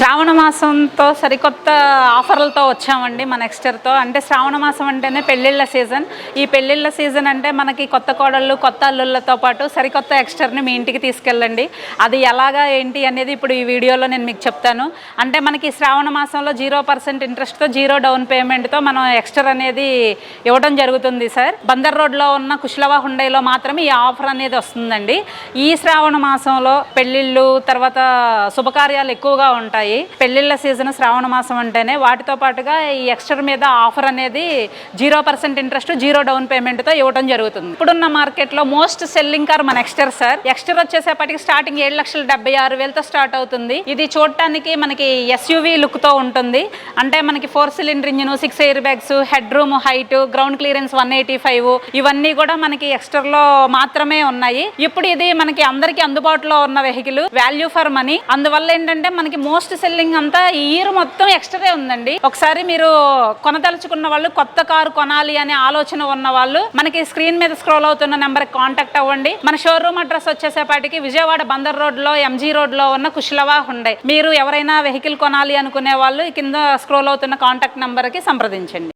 శ్రావణ మాసంతో సరికొత్త ఆఫర్లతో వచ్చామండి మన ఎక్స్టర్తో. అంటే శ్రావణ మాసం అంటేనే పెళ్ళిళ్ళ సీజన్. ఈ పెళ్ళిళ్ళ సీజన్ అంటే మనకి కొత్త కోడళ్ళు కొత్త అల్లుళ్ళతో పాటు సరికొత్త ఎక్స్టర్ని మీ ఇంటికి తీసుకెళ్ళండి. అది ఎలాగా ఏంటి అనేది ఇప్పుడు ఈ వీడియోలో నేను మీకు చెప్తాను. అంటే మనకి శ్రావణ మాసంలో 0% ఇంట్రెస్ట్తో 0 డౌన్ పేమెంట్తో మనం ఎక్స్టర్ అనేది ఇవ్వడం జరుగుతుంది సార్. బందర్ రోడ్లో ఉన్న కుశలవా హుండైలో మాత్రమే ఈ ఆఫర్ అనేది వస్తుందండి. ఈ శ్రావణ మాసంలో పెళ్ళిళ్ళు తర్వాత శుభకార్యాలు ఎక్కువగా ఉంటాయి. పెళ్లిళ్ళ సీజన్ శ్రావణ మాసం అంటేనే వాటితో పాటుగా ఈ ఎక్స్టర్ మీద ఆఫర్ అనేది 0% ఇంట్రెస్ట్ 0 డౌన్ పేమెంట్ తో ఇవ్వడం జరుగుతుంది. ఇప్పుడున్న మార్కెట్ లో మోస్ట్ సెల్లింగ్ కార్ మన ఎక్స్టర్ సార్. ఎక్స్టర్ వచ్చేసేపటికి స్టార్టింగ్ 7,76,000తో స్టార్ట్ అవుతుంది. ఇది చూడటానికి మనకి ఎస్యూవీ లుక్ తో ఉంటుంది. అంటే మనకి 4 cylinder engine, 6 air bags, head room height, ground clearance 185 ఇవన్నీ కూడా మనకి ఎక్స్టర్ లో మాత్రమే ఉన్నాయి. ఇప్పుడు ఇది మనకి అందరికి అందుబాటులో ఉన్న వెహికల్, వాల్యూ ఫర్ మనీ. అందువల్ల ఏంటంటే మనకి మోస్ట్ సెల్లింగ్ అంతా ఈ ఇయర్ మొత్తం ఎక్స్ట్రా ఉందండి. ఒకసారి మీరు కొనదలుచుకున్న వాళ్ళు, కొత్త కారు కొనాలి అనే ఆలోచన ఉన్న వాళ్ళు మనకి స్క్రీన్ మీద స్క్రోల్ అవుతున్న నెంబర్ కాంటాక్ట్ అవ్వండి. మన షోరూమ్ అడ్రస్ వచ్చేసేపాటికి విజయవాడ బందర్ రోడ్ లో ఎంజీ రోడ్ లో ఉన్న కుశలవా హుండై. మీరు ఎవరైనా వెహికల్ కొనాలి అనుకునే వాళ్ళు కింద స్క్రోల్ అవుతున్న కాంటాక్ట్ నెంబర్ కి సంప్రదించండి.